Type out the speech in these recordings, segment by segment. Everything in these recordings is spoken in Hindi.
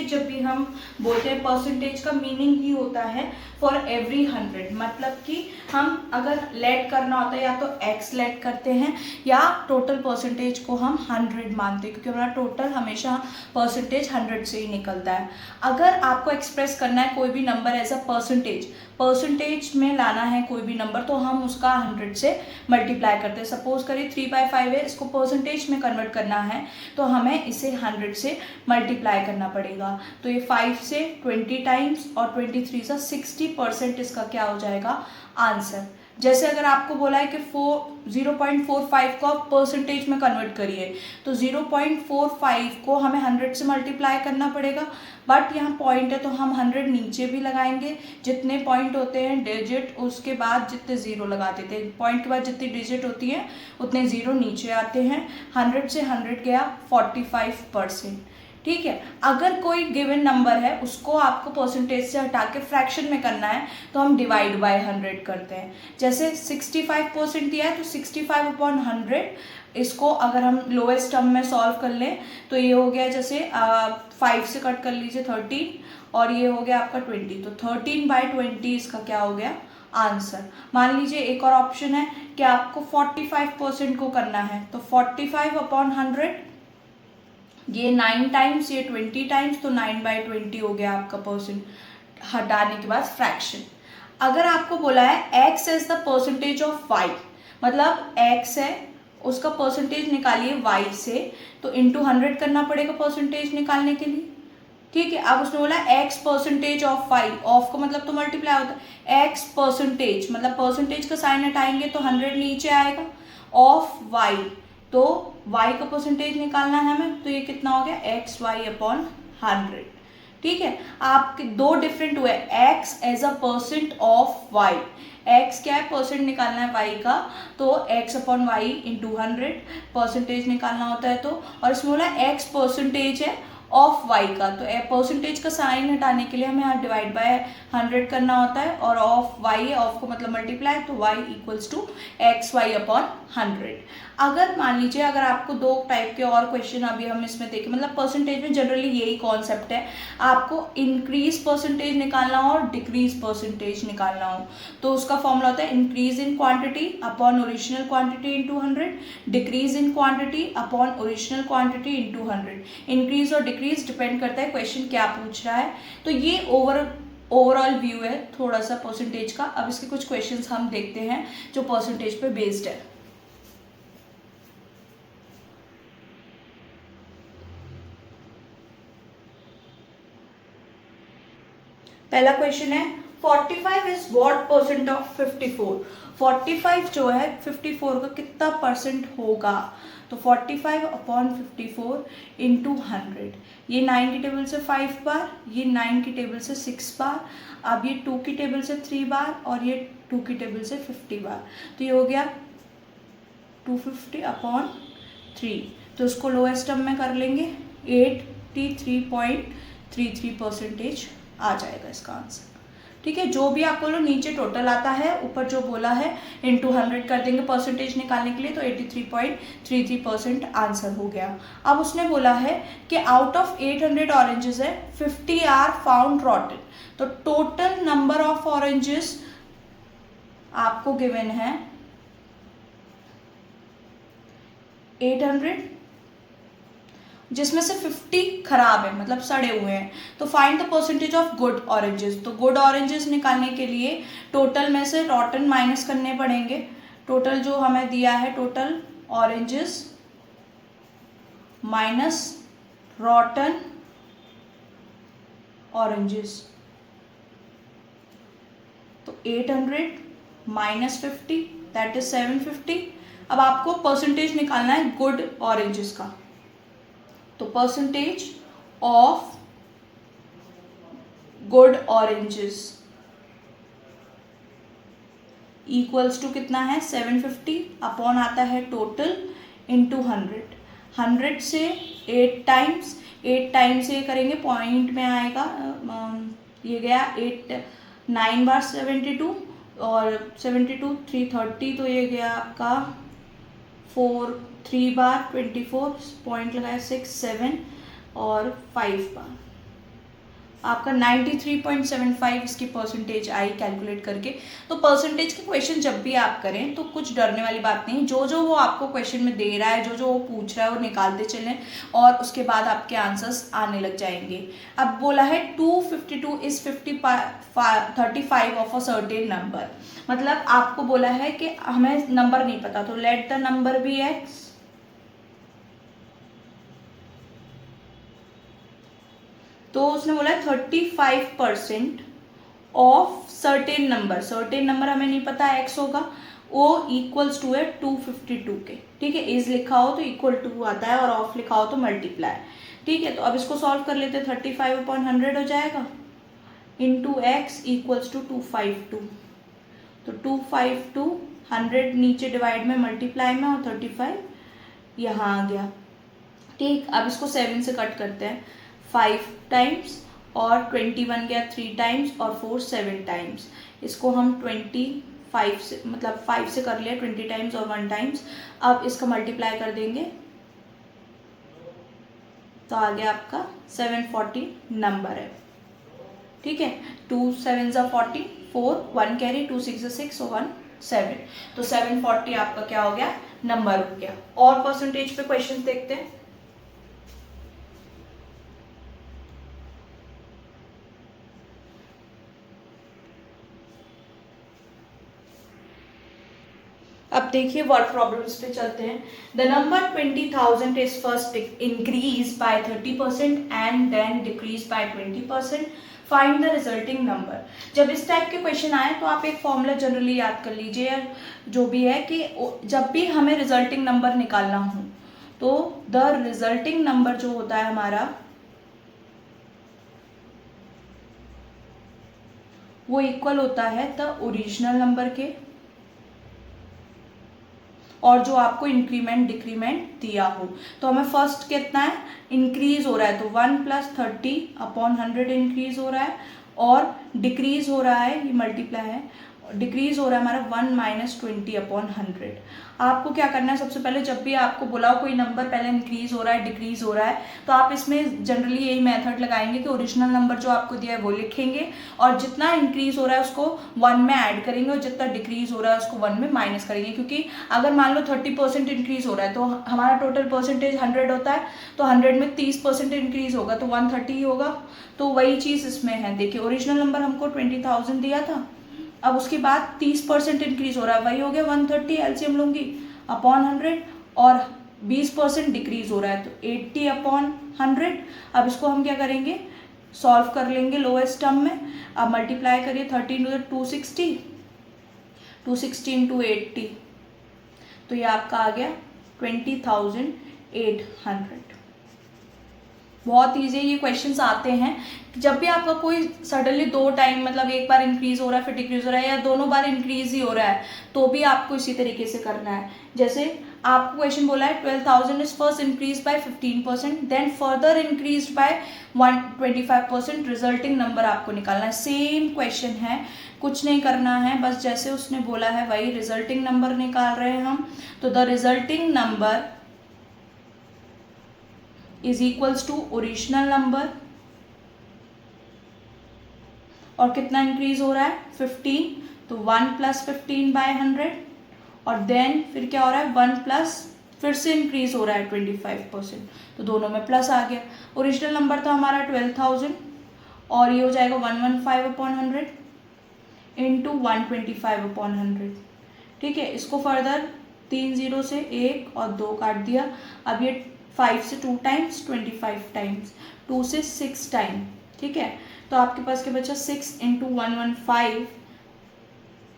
परसेंटेज जब भी हम बोलते हैं, परसेंटेज का मीनिंग ही होता है फॉर एवरी 100, मतलब कि हम अगर लेट करना होता है या तो x लेट करते हैं या टोटल परसेंटेज को हम 100 मानते हैं, क्योंकि हमारा टोटल हमेशा परसेंटेज 100 से ही निकलता है। अगर आपको एक्सप्रेस करना है कोई भी नंबर एज अ परसेंटेज में लाना है कोई भी नंबर, तो हम उसका 100 से मल्टीप्लाई करते हैं। सपोज करिए 3/5 है, इसको परसेंटेज में कन्वर्ट करना है तो हमें इसे 100 से मल्टीप्लाई करना पड़ेगा। तो ये 5 से 20 टाइम्स और 23 से 60% इसका क्या हो जाएगा आंसर। जैसे अगर आपको बोला है कि 0.45 को आप परसेंटेज में कन्वर्ट करिए, तो 0.45 को हमें 100 से मल्टीप्लाई करना पड़ेगा, बट यहाँ पॉइंट है तो हम 100 नीचे भी लगाएंगे। जितने पॉइंट होते हैं डिजिट, उसके बाद जितने जीरो लगा देते हैं, पॉइंट के बाद जितनी डिजिट होती है उतने जीरो नीचे आते हैं। 100 से 100 गया 45%। ठीक है, अगर कोई गिवन नंबर है उसको आपको परसेंटेज से हटा के फ्रैक्शन में करना है तो हम डिवाइड बाय 100 करते हैं। जैसे 65% दिया है तो 65/100, इसको अगर हम लोएस्ट टर्म में सॉल्व कर लें तो ये हो गया, जैसे 5 से कट कर लीजिए 13 और ये हो गया आपका 20, तो 13/20 इसका क्या हो गया आंसर। मान लीजिए एक और ऑप्शन है कि आपको 45% को करना है, तो 45/100, ये 9 टाइम्स, ये 20 टाइम्स, तो 9/20 हो गया आपका परसेंट हटाने के बाद फ्रैक्शन। अगर आपको बोला है x is the percentage of y, मतलब x है उसका परसेंटेज निकालिए y से, तो इंटू 100 करना पड़ेगा परसेंटेज निकालने के लिए। ठीक है, अब उसने बोला x percentage of y, of का मतलब तो मल्टीप्लाई होता है, x परसेंटेज मतलब परसेंटेज का साइन हटाएंगे तो 100 नीचे आएगा, ऑफ y, तो y का परसेंटेज निकालना है हमें, तो ये कितना हो गया xy/100। ठीक है, आपके दो डिफरेंट हुए, x as a percent of y, x क्या है परसेंट निकालना है y का, तो x/y इंटू 100 परसेंटेज निकालना होता है, तो और इसमें बोला x परसेंटेज है ऑफ y का, तो परसेंटेज का साइन हटाने के लिए हमें यहाँ डिवाइड बाय 100 करना होता है, और ऑफ y है, ऑफ को मतलब मल्टीप्लाई, तो y इक्वल्स टू xy/100। अगर मान लीजिए अगर आपको दो टाइप के और क्वेश्चन अभी हम इसमें देखें, मतलब परसेंटेज में जनरली यही कॉन्सेप्ट है, आपको इंक्रीज परसेंटेज निकालना हो और डिक्रीज परसेंटेज निकालना हो, तो उसका फॉर्मूला होता है increase in quantity upon original quantity into 100, decrease in quantity upon original quantity into 100। Increase और डिक्रीज डिपेंड करता है क्वेश्चन क्या पूछ रहा है। तो ये ओवरऑल व्यू है थोड़ा सा परसेंटेज का। अब इसके कुछ क्वेश्चंस हम देखते हैं जो परसेंटेज पे बेस्ड है। पहला क्वेश्चन है 45 इज व्हाट परसेंट ऑफ 54। 45 जो है 54 का कितना परसेंट होगा, तो 45/54 इंटू 100, ये 9 की टेबल से 5 बार, ये 9 की टेबल से 6 बार, अब ये 2 की टेबल से 3 बार और ये 2 की टेबल से 50 बार, तो ये हो गया 250/3। तो इसको लोएस्ट टर्म में कर लेंगे, 83.33% आ जाएगा इसका आंसर। ठीक है, जो भी आपको लो नीचे टोटल आता है, ऊपर जो बोला है इंटू 100 कर देंगे परसेंटेज निकालने के लिए, तो 83.33% आंसर हो गया। अब उसने बोला है कि आउट ऑफ 800 ऑरेंजेस है 50 आर फाउंड रॉटन, तो टोटल नंबर ऑफ ऑरेंजेस आपको गिवन है 800, जिसमें से 50 खराब है मतलब सड़े हुए हैं, तो find the percentage of good oranges. तो गुड ऑरेंजेस निकालने के लिए टोटल में से रॉटन माइनस करने पड़ेंगे। टोटल जो हमें दिया है, टोटल ऑरेंजेस माइनस रॉटन ऑरेंजेस, तो 800 माइनस 50 दैट इज 750। अब आपको परसेंटेज निकालना है गुड ऑरेंजेस का, तो percentage of good oranges equals to कितना है 750 अपॉन आता है टोटल इंटू 100। 100 से 8 टाइम्स, 8 टाइम्स ये करेंगे पॉइंट में आएगा, ये गया 8 9 बार 72 और 72 330, तो ये गया आपका 4 3 बार 24, पॉइंट लगाया 6 7 और 5 बार, आपका 93.75 इसकी परसेंटेज आई कैलकुलेट करके। तो परसेंटेज के क्वेश्चन जब भी आप करें तो कुछ डरने वाली बात नहीं, जो जो वो आपको क्वेश्चन में दे रहा है, जो जो वो पूछ रहा है वो निकालते चलें और उसके बाद आपके आंसर्स आने लग जाएंगे। अब बोला है 252 is 35 of a certain number, मतलब आपको बोला है कि हमें नंबर नहीं पता, तो let the number be X. तो उसने बोला है 35% of certain number, certain number हमें नहीं पता एक्स होगा, ओ इक्वल्स टू है 252 के, ठीक है। इज लिखा हो तो इक्वल टू आता है और ऑफ लिखा हो तो मल्टीप्लाई, ठीक है। तो अब इसको सॉल्व कर लेते हैं, 35/100 हो जाएगा इंटू एक्स इक्वल्स टू 252, तो 252 100 नीचे डिवाइड में मल्टीप्लाई में और 35 यहाँ आ गया, ठीक। अब इसको 7 से कट करते हैं, 5 टाइम्स और 21 गया 3 टाइम्स और 4 7 टाइम्स। इसको हम 25 से मतलब 5 से कर लिया 20 टाइम्स और 1 टाइम्स। अब इसका मल्टीप्लाई कर देंगे तो आ गया आपका 740 नंबर है, ठीक है। 2 7 40, 4 1 कैरी, 2 6 6 और 1 7, तो 740 आपका क्या हो गया, नंबर हो गया। और परसेंटेज पे क्वेश्चन देखते हैं। अब देखिए वर्ड प्रॉब्लम्स पे चलते हैं। The number 20,000 is first increase by 30% and then decrease by 20%, find the resulting number. जब इस टाइप के क्वेश्चन आए तो आप एक फॉर्मूला जनरली याद कर लीजिए, जो भी है कि जब भी हमें रिजल्टिंग नंबर निकालना हो तो द रिजल्टिंग नंबर जो होता है हमारा वो इक्वल होता है द ओरिजिनल नंबर के, और जो आपको इंक्रीमेंट डिक्रीमेंट दिया हो। तो हमें फर्स्ट कितना है, इंक्रीज हो रहा है तो 1 + 30/100 इंक्रीज हो रहा है, और डिक्रीज हो रहा है, ये मल्टीप्लाई है, डिक्रीज हो रहा है हमारा 1 - 20/100। आपको क्या करना है, सबसे पहले जब भी आपको बुलाओ कोई नंबर पहले इंक्रीज हो रहा है डिक्रीज हो रहा है, तो आप इसमें जनरली यही मेथड लगाएंगे कि ओरिजिनल नंबर जो आपको दिया है वो लिखेंगे, और जितना इंक्रीज हो रहा है उसको 1 में ऐड करेंगे, और जितना डिक्रीज हो रहा है उसको 1 में माइनस करेंगे। क्योंकि अगर मान लो 30% इंक्रीज हो रहा है तो हमारा टोटल परसेंटेज 100 होता है, तो 100 में 30% इंक्रीज होगा तो 130 ही होगा। तो वही चीज़ इसमें है, देखिए ओरिजिनल नंबर हमको 20,000 दिया था, अब उसके बाद 30% इंक्रीज हो रहा है, वही हो गया 130, एलसीएम लूंगी अपॉन 100, और 20% डिक्रीज हो रहा है तो 80/100। अब इसको हम क्या करेंगे, सॉल्व कर लेंगे लोएस्ट टर्म में। अब मल्टीप्लाई करिए 13 × 260, 260 × 80, तो ये आपका आ गया 20,800। बहुत ईजी ये क्वेश्चंस आते हैं। जब भी आपका कोई सडनली 2 टाइम मतलब एक बार इंक्रीज हो रहा है फिर डिक्रीज हो रहा है, या दोनों बार इंक्रीज ही हो रहा है, तो भी आपको इसी तरीके से करना है। जैसे आपको क्वेश्चन बोला है 12,000 is first increase by 15%, then further increase by 25%, resulting number आपको निकालना है। सेम क्वेश्चन है, कुछ नहीं करना है, बस जैसे उसने बोला है वही रिजल्टिंग नंबर निकाल रहे हैं हम। तो the resulting number is equals to original number, और कितना इंक्रीज हो रहा है 15, तो 1 + 15/100, और देन फिर क्या हो रहा है 1 प्लस फिर से इंक्रीज हो रहा है 25%, तो दोनों में प्लस आ गया। ओरिजिनल नंबर था हमारा 12,000 और ये हो जाएगा 115/100 इंटू 125/100, ठीक है। इसको फर्दर 3 0 से 1 और 2 काट दिया। अब ये 5 से 2 टाइम्स 25 टाइम्स, 2 से 6 टाइम, ठीक है। तो आपके पास क्या बचा 6 × 115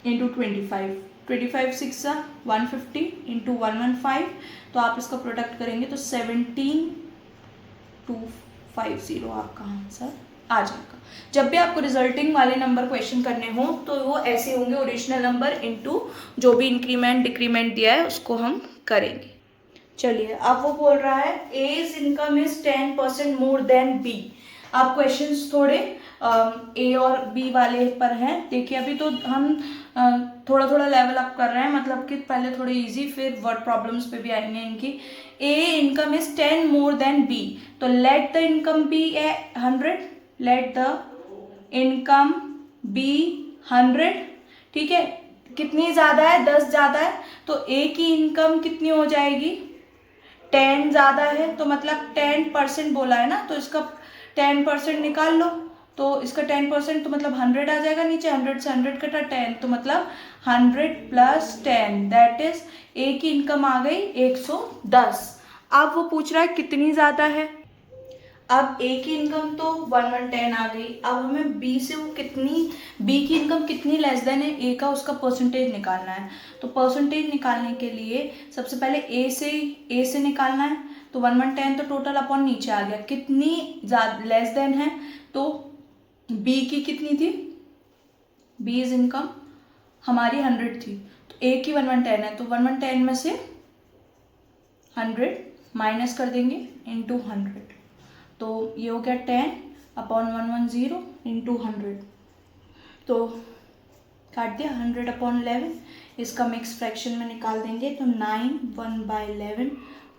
इंटू 25, 25 6 150 इंटू 115, तो आप इसका प्रोडक्ट करेंगे तो 17,250 आपका आंसर आ जाएगा। जब भी आपको रिजल्टिंग वाले नंबर क्वेश्चन करने हो तो वो ऐसे होंगे, ओरिजिनल नंबर इंटू जो भी इंक्रीमेंट डिक्रीमेंट दिया है उसको हम करेंगे। चलिए अब वो बोल रहा है as income is 10% more than B. आप क्वेश्चंस थोड़े ए और बी वाले पर हैं, देखिए अभी तो हम थोड़ा थोड़ा लेवल अप कर रहे हैं, मतलब कि पहले थोड़े इजी फिर वर्ड प्रॉब्लम्स पे भी आएंगे इनकी। A income is 10 more than B, तो let the income be 100, let the income be 100, ठीक है। कितनी ज़्यादा है, 10 ज़्यादा है, तो ए की इनकम कितनी हो जाएगी, 10 ज़्यादा है, तो मतलब 10% बोला है ना, तो इसका 10% निकाल लो, तो इसका 10% तो मतलब 100 आ जाएगा, नीचे 100 से 100 कटा 10, तो मतलब 100 + 10 दैट इज ए की इनकम आ गई 110। अब वो पूछ रहा है कितनी ज़्यादा है। अब ए की इनकम तो 1110 आ गई, अब हमें बी से वो कितनी, बी की इनकम कितनी लेस देन है ए का, उसका परसेंटेज निकालना है। तो परसेंटेज निकालने के लिए सबसे पहले ए से निकालना है, तो 1110 तो टोटल अपॉन नीचे आ गया, कितनी लेस देन है, तो बी की कितनी थी, बी इज इनकम हमारी 100 थी, तो ए की 1110 है, तो 1110 में से 100 माइनस कर देंगे इंटू 100, तो ये हो गया 10/110 इंटू 100, तो काट दिया 100/11, इसका मिक्स फ्रैक्शन में निकाल देंगे तो 9 1/11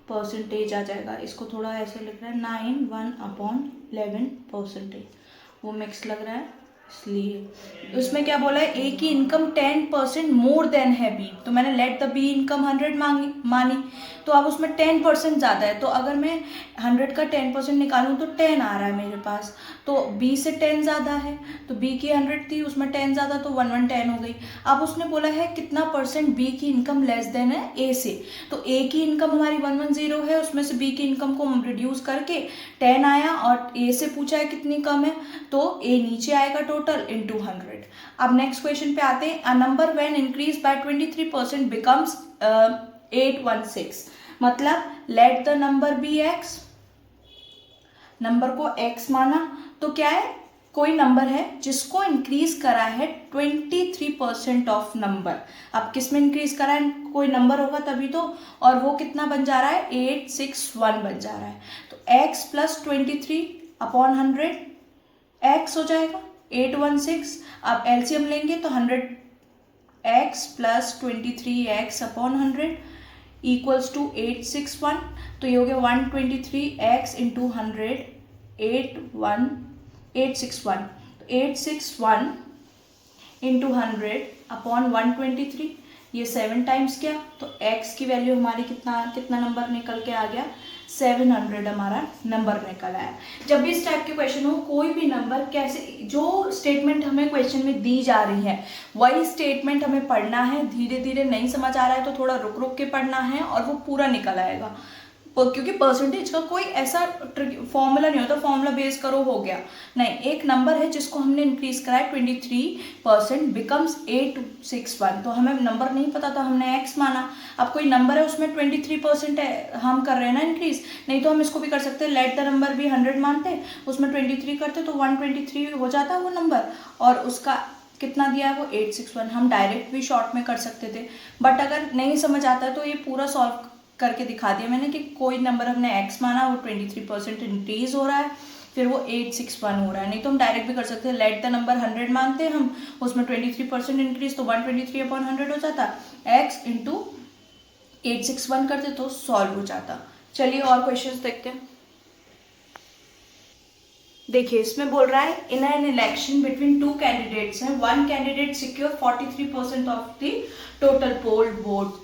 परसेंटेज आ जाएगा। इसको थोड़ा ऐसे लिख रहा है 9 1/11 परसेंटेज, वो मिक्स लग रहा है इसलिए। उसमें क्या बोला है, ए की इनकम 10% मोर देन है बी, तो मैंने लेट द बी इनकम 100 मानी, तो अब उसमें 10% ज़्यादा है, तो अगर मैं 100 का 10% निकालूं तो 10 आ रहा है मेरे पास, तो बी से 10 ज़्यादा है, तो बी की 100 थी, उसमें 10 ज़्यादा, तो 1110 हो गई। अब उसने बोला है कितना % बी की इनकम लेस देन है ए से, तो ए की इनकम हमारी 110 है, उसमें से बी की इनकम को हम रिड्यूस करके 10 आया, और ए से पूछा है कितनी कम है, तो ए नीचे आएगा टोटल इंटू 100। अब नेक्स्ट क्वेश्चन पे आते हैं, a number when increase by 23% becomes 816, मतलब let the number be X, number को x माना, तो क्या है, कोई नंबर है जिसको इंक्रीज करा है 23% ऑफ नंबर। अब किस में इंक्रीज करा है, कोई नंबर होगा तभी तो, और वो कितना बन जा रहा है, 861 बन जा रहा है, तो x + 23/100 x हो जाएगा 816। अब एलसीएम लेंगे तो 100x + 23x/100 इक्वल्स टू 861, तो ये हो गया 123x इंटू 100 861, तो 861 इंटू 100/123, ये 7 टाइम्स किया, तो x की वैल्यू हमारी कितना नंबर निकल के आ गया, 700 हमारा नंबर निकल आया। जब भी इस टाइप के क्वेश्चन हो, कोई भी नंबर कैसे, जो स्टेटमेंट हमें क्वेश्चन में दी जा रही है वही स्टेटमेंट हमें पढ़ना है, धीरे धीरे नहीं समझ आ रहा है तो थोड़ा रुक रुक के पढ़ना है, और वो पूरा निकल आएगा, क्योंकि परसेंटेज का कोई ऐसा फॉर्मूला नहीं होता, फॉर्मूला बेस करो हो गया नहीं, एक नंबर है जिसको हमने इंक्रीज करा है 23% बिकम्स 861, तो हमें नंबर नहीं पता था, हमने x माना। अब कोई नंबर है उसमें 23% है, हम कर रहे हैं ना इंक्रीज, नहीं तो हम इसको भी कर सकते हैं, लेट द नंबर भी 100 मानते, उसमें 23 करते तो 123 हो जाता वो नंबर, और उसका कितना दिया है वो 861, हम डायरेक्ट भी शॉर्ट में कर सकते थे, बट अगर नहीं समझ आता है तो ये पूरा सॉल्व करके दिखा दिया मैंने कि कोई नंबर हमने x माना, वो 23% इंक्रीज हो रहा है, फिर वो 861 हो रहा है, नहीं तो हम डायरेक्ट भी कर सकते हैं, लेट द नंबर 100 मानते हैं हम, उसमें 23% इंक्रीज, तो 123/100 हो जाता, x इंटू 861 करते तो सॉल्व हो जाता। चलिए और क्वेश्चंस देखते हैं। देखिए इसमें बोल रहा है, in an election between 2 candidates हैं, one candidate secure 43% of the total polled vote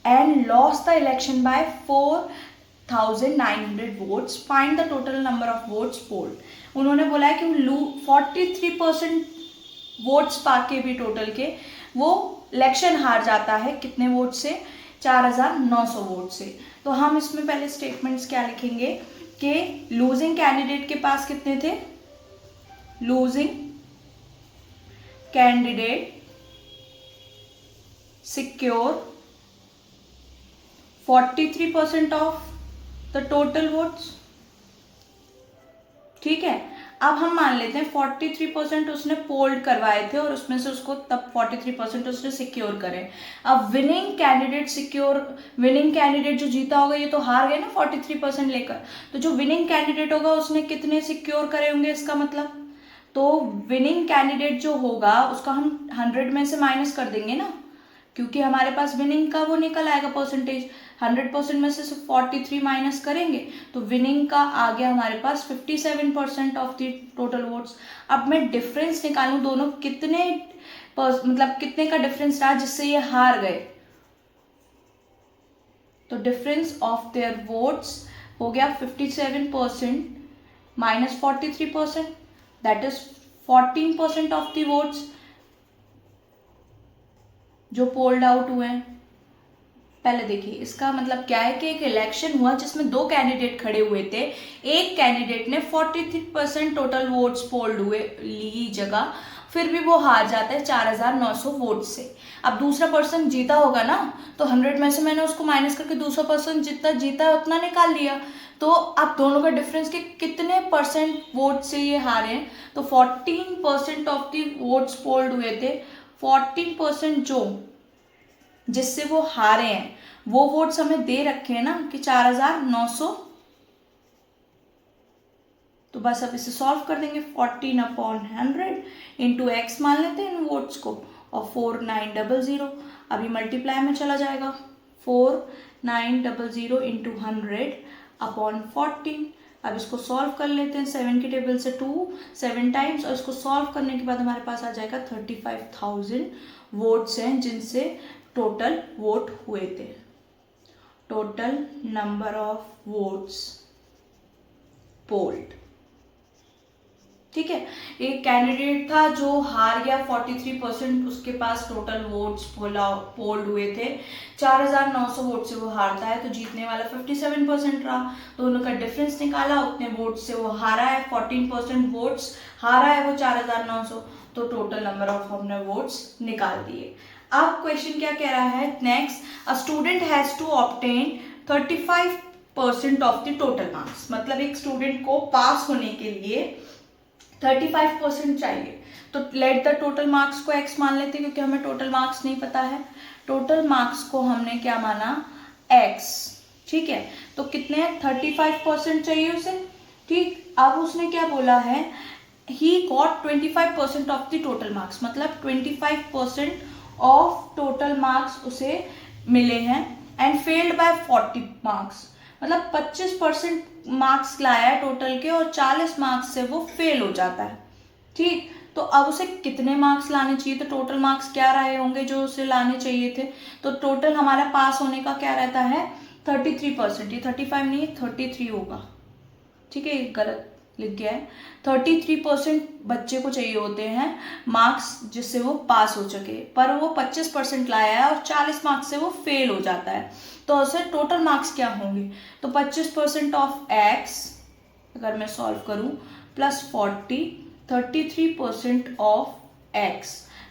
and lost the election by 4,900 votes. Find the total number of votes polled. उन्होंने बोला है कि 43% वोट्स पाके भी टोटल के वो इलेक्शन हार जाता है, कितने वोट से, 4,900 वोट से। तो हम इसमें पहले स्टेटमेंट्स क्या लिखेंगे कि लूजिंग कैंडिडेट के पास कितने थे, losing candidate secure 43% of the total votes, ठीक है। अब हम मान लेते हैं 43% उसने पोल्ड करवाए थे और उसमें से उसको तब 43% उसने सिक्योर करे। अब विनिंग कैंडिडेट जो जीता होगा, ये तो हार गए ना 43% लेकर, तो जो विनिंग कैंडिडेट होगा उसने कितने सिक्योर करे होंगे, इसका मतलब, तो विनिंग कैंडिडेट जो होगा उसका हम 100 में से माइनस कर देंगे ना, क्योंकि हमारे पास विनिंग का वो निकल आएगा परसेंटेज, 100% में से सिर्फ 43 माइनस करेंगे तो विनिंग का आ गया हमारे पास 57% ऑफ द टोटल वोट्स। अब मैं डिफरेंस निकालूं दोनों कितने मतलब कितने का डिफरेंस रहा जिससे ये हार गए, तो डिफरेंस ऑफ देयर वोट्स हो गया 57% minus 43%, that is 14% of the votes जो पोल्ड आउट हुए हैं। पहले देखिए इसका मतलब क्या है कि एक इलेक्शन हुआ जिसमें दो कैंडिडेट खड़े हुए थे, एक कैंडिडेट ने 43% टोटल वोट्स पोल्ड हुए ली जगह, फिर भी वो हार जाता है 4900 वोट से। अब दूसरा पर्सन जीता होगा ना, तो 100 में से मैंने उसको माइनस करके दूसरा पर्सन जितना जीता है उतना निकाल लिया। तो आप दोनों का डिफरेंस के कितने परसेंट वोट से ये हारे हैं, तो 14% ऑफ द वोट्स पोल्ड हुए थे। 14% जो जिससे वो हारे हैं वो वोट्स हमें दे रखे हैं ना कि 4900, तो बस अब इसे सॉल्व कर देंगे। 14/100 इंटू एक्स मान लेते हैं इन वोट्स को, और 4900 अभी मल्टीप्लाई में चला जाएगा। 4900 इंटू 100/14। अब इसको सॉल्व कर लेते हैं, 7 की टेबल से 2 7 टाइम्स, और इसको सॉल्व करने के बाद हमारे पास आ जाएगा 35,000 वोट्स हैं जिनसे टोटल वोट हुए थे। Total number of votes polled, ठीक है। एक कैंडिडेट था जो हार गया 43%, उसके पास टोटल वोट्स पोल्ड हुए थे 4900 वोट से वो हारता है, तो जीतने वाला 57% रहा। दोनों का डिफरेंस निकाला, उतने वोट से वो हारा है, 14% वोट्स हारा है वो 4900, तो टोटल नंबर ऑफ हमने वोट्स निकाल दिए। अब क्वेश्चन क्या कह रहा है next, a student has to obtain 35% of the total marks, मतलब एक स्टूडेंट को पास होने के लिए 35% चाहिए। तो लेट द टोटल मार्क्स को x मान लेते हैं क्योंकि हमें टोटल मार्क्स नहीं पता है। टोटल मार्क्स को हमने क्या माना, x, ठीक है। तो कितने 35% चाहिए उसे, ठीक। अब उसने क्या बोला है, he got 25% of the total marks, मतलब 25% ऑफ टोटल मार्क्स उसे मिले हैं, एंड फेल्ड बाय 40 मार्क्स, मतलब 25% मार्क्स लाया है टोटल के और 40 मार्क्स से वो फेल हो जाता है, ठीक। तो अब उसे कितने मार्क्स लाने चाहिए, तो टोटल मार्क्स क्या रहे होंगे जो उसे लाने चाहिए थे, तो टोटल हमारा पास होने का क्या रहता है 33%, ये 35 नहीं है 33 होगा, ठीक है, गलत लिख गया है। 33% बच्चे को चाहिए होते हैं मार्क्स जिससे वो पास हो सके, पर वो 25% लाया है और 40 मार्क्स से वो फेल हो जाता है, तो उसे टोटल मार्क्स क्या होंगे, तो 25% ऑफ x अगर मैं सॉल्व करूं प्लस 40, 33% ऑफ x,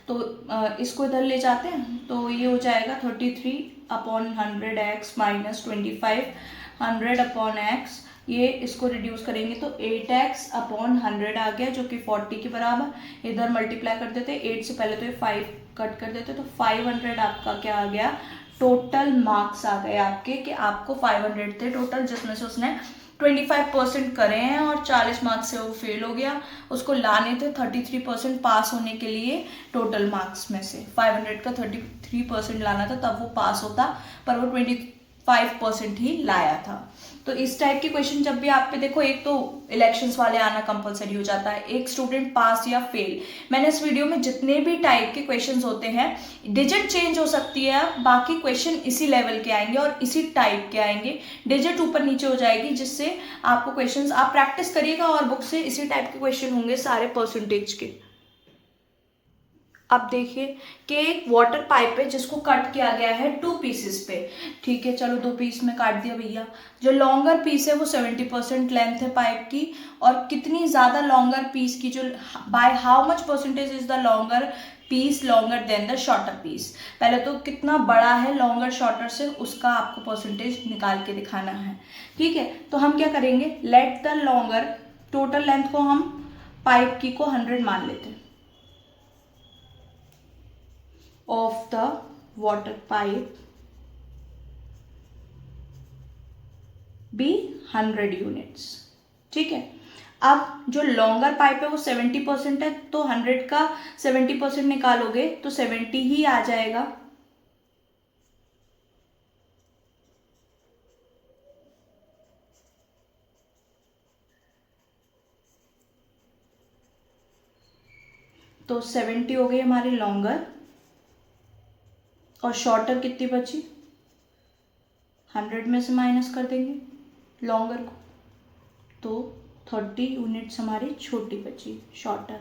तो इसको इधर ले जाते हैं तो ये हो जाएगा 33/100x माइनस 25 100/x, ये इसको रिड्यूस करेंगे तो 8x/100 आ गया जो कि 40 के बराबर। इधर मल्टीप्लाई कर देते, 8 से पहले तो ये 5 कट कर देते, तो 500 आपका क्या आ गया, टोटल मार्क्स आ गए आपके, कि आपको 500 थे टोटल, जिसमें से उसने 25% करे हैं और 40 मार्क्स से वो फेल हो गया। उसको लाने थे 33% पास होने के लिए, टोटल मार्क्स में से 500 का 33% लाना था तब वो पास होता, पर वो 25% ही लाया था। तो इस टाइप के क्वेश्चन जब भी आप पे देखो, एक तो इलेक्शंस वाले आना कंपलसरी हो जाता है, एक स्टूडेंट पास या फेल। मैंने इस वीडियो में जितने भी टाइप के क्वेश्चंस होते हैं, डिजिट चेंज हो सकती है, बाकी क्वेश्चन इसी लेवल के आएंगे और इसी टाइप के आएंगे, डिजिट ऊपर नीचे हो जाएगी, जिससे आपको क्वेश्चंस आप प्रैक्टिस करिएगा और बुक से इसी टाइप के क्वेश्चन होंगे सारे परसेंटेज के। अब देखिए कि एक वाटर पाइप है जिसको कट किया गया है 2 पीसेस पे, ठीक है, चलो 2 पीस में काट दिया भैया। जो लॉन्गर पीस है वो 70% लेंथ है पाइप की, और कितनी ज़्यादा लॉन्गर पीस की, जो by how much percentage is the longer piece longer than the shorter piece, पहले तो कितना बड़ा है लॉन्गर शॉर्टर से उसका आपको परसेंटेज निकाल के दिखाना है, ठीक है। तो हम क्या करेंगे, let the longer, total length को हम पाइप की को 100 मान लेते हैं, of the water pipe be 100 units, ठीक है। अब जो लॉन्गर पाइप है वो 70% है, तो 100 का 70% निकालोगे तो 70 ही आ जाएगा, तो 70 हो गई हमारी लॉन्गर, और शॉर्टर कितनी बची, 100 में से माइनस कर देंगे लॉन्गर को, तो 30 यूनिट्स हमारी छोटी बची शॉर्टर,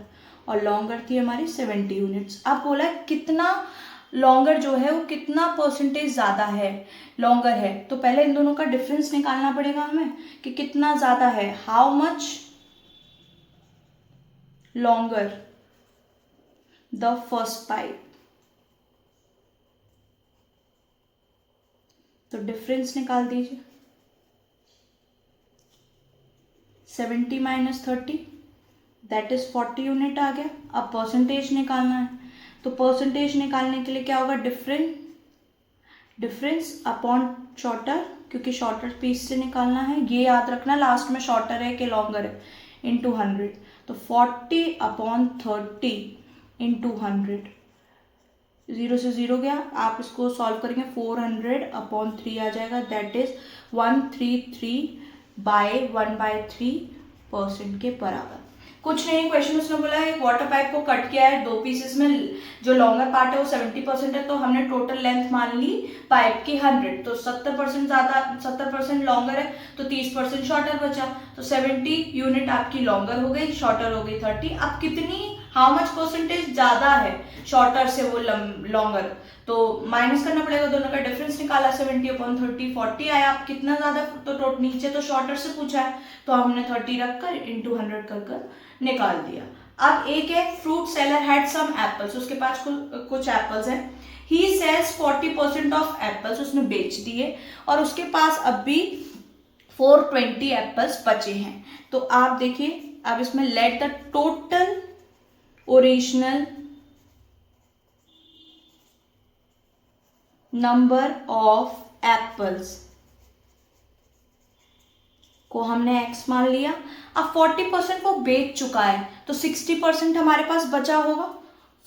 और लॉन्गर थी हमारी 70 यूनिट्स। अब बोला है कितना लॉन्गर जो है वो कितना परसेंटेज ज़्यादा है, लॉन्गर है, तो पहले इन दोनों का डिफरेंस निकालना पड़ेगा हमें कि कितना ज़्यादा है, how much longer the first pipe. तो डिफरेंस निकाल दीजिए, 70 माइनस 30 दैट इज 40 यूनिट आ गया। अब परसेंटेज निकालना है, तो परसेंटेज निकालने के लिए क्या होगा, डिफरेंस अपॉन शॉर्टर, क्योंकि शॉर्टर पीस से निकालना है, ये याद रखना लास्ट में शॉर्टर है कि लॉन्गर है, इंटू 100, तो 40 अपॉन 30 इंटू 100, 0 से 0 गया, आप इसको सॉल्व करेंगे 400 अपॉन 3 आ जाएगा, दैट इज 133/1/3% के बराबर। कुछ नहीं, क्वेश्चन उसने बोला है वाटर पाइप को कट किया है 2 पीसेस में, जो लॉन्गर पार्ट है वो 70% है, तो हमने टोटल लेंथ मान ली पाइप की 100, तो 70% ज़्यादा, 70% लॉन्गर है तो 30% शॉर्टर बचा, तो 70 यूनिट आपकी लॉन्गर हो गई, शॉर्टर हो गई 30। अब कितनी, हाउ मच परसेंटेज ज़्यादा है शॉर्टर से वो लॉन्गर, तो माइनस करना पड़ेगा, दोनों का डिफरेंस निकाला, 70 अपॉन 30 40 आया। आप कितना ज़्यादा, तो नीचे तो शॉर्टर से पूछा है तो हमने 30 रखकर इंटू 100 कर निकाल दिया। अब एक है fruit seller had some apples, उसके पास कुछ एप्पल्स हैं, ही सेल्स 40% ऑफ एप्पल्स, उसने बेच दिए, और उसके पास अब भी 420 एप्पल्स बचे हैं। तो आप देखिए, अब इसमें let the total original number of apples को हमने x मान लिया। अब 40% वो बेच चुका है, तो 60% हमारे पास बचा होगा,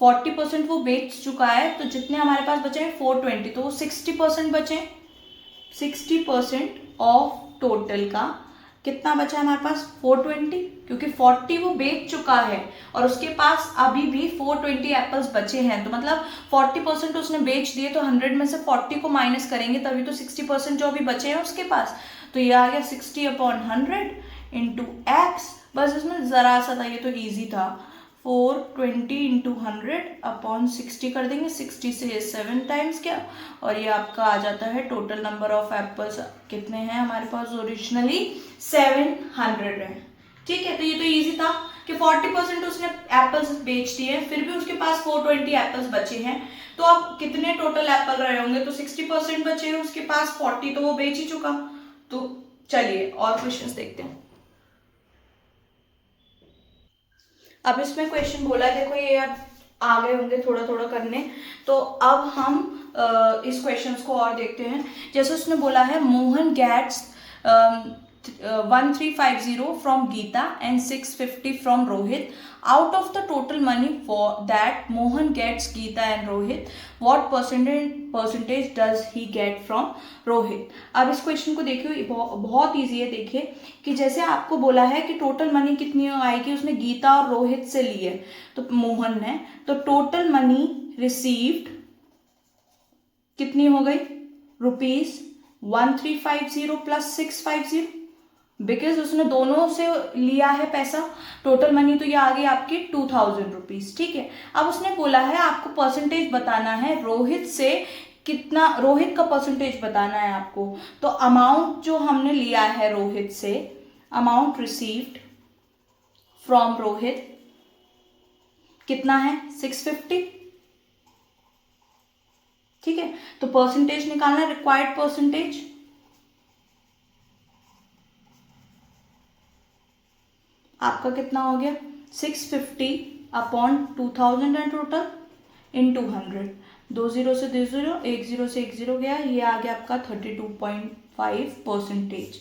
40% वो बेच चुका है, तो जितने हमारे पास बचे हैं 420, तो वो 60% बचे, 60% ऑफ टोटल का कितना बचा है हमारे पास, 420, क्योंकि 40 वो बेच चुका है और उसके पास अभी भी 420 एप्पल्स बचे हैं, तो मतलब 40% उसने बेच दिए, तो 100 में से 40 को माइनस करेंगे तभी तो 60% जो अभी बचे हैं उसके पास, तो ये आ गया 60 अपॉन 100 इंटू एक्स। बस इसमें ज़रा सा था, ये तो ईजी था, 420 इंटू 100 अपॉन 60 कर देंगे, 60 से 7 टाइम्स क्या, और ये आपका आ जाता है टोटल नंबर ऑफ एप्पल्स कितने हैं हमारे पास, ओरिजिनली 700 है। ठीक है, तो ये तो इजी था कि 40% उसने एप्पल्स बेच दिए, फिर भी उसके पास 420 एप्पल्स बचे हैं, तो अब कितने टोटल एप्पल रहे होंगे, तो 60% बचे हैं उसके पास, 40 तो वो बेच ही चुका। तो चलिए और क्वेश्चंस देखते हैं। अब इसमें क्वेश्चन बोला है, देखो ये आप आ गए होंगे थोड़ा थोड़ा करने, तो अब हम इस क्वेश्चंस को और देखते हैं। जैसे उसने बोला है Mohan gets 1350 from Gita and 650 from Rohit, out of the total money for that Mohan gets Geeta and Rohit, what percentage does he get from Rohit। अब इस क्वेश्चन को देखिए, बहुत इजी है। देखिए कि जैसे आपको बोला है कि टोटल मनी कितनी आएगी, उसने गीता और रोहित से ली है, तो मोहन ने, तो टोटल मनी रिसीव्ड कितनी हो गई, ₹1350 प्लस 650, बिकॉज उसने दोनों से लिया है पैसा, टोटल मनी तो ये आ गई आपकी 2000 रुपीज। ठीक है, अब उसने बोला है आपको परसेंटेज बताना है रोहित से कितना, रोहित का परसेंटेज बताना है आपको, तो अमाउंट जो हमने लिया है रोहित से, अमाउंट रिसीव्ड फ्रॉम रोहित कितना है, 650। ठीक है, तो परसेंटेज निकालना, रिक्वायर्ड परसेंटेज, आपका कितना हो गया, 650 अपॉन 2000 एंड टोटल इंटू 100, 20 से 20, 10 से 10 गया, ये आ गया आपका 32.5%।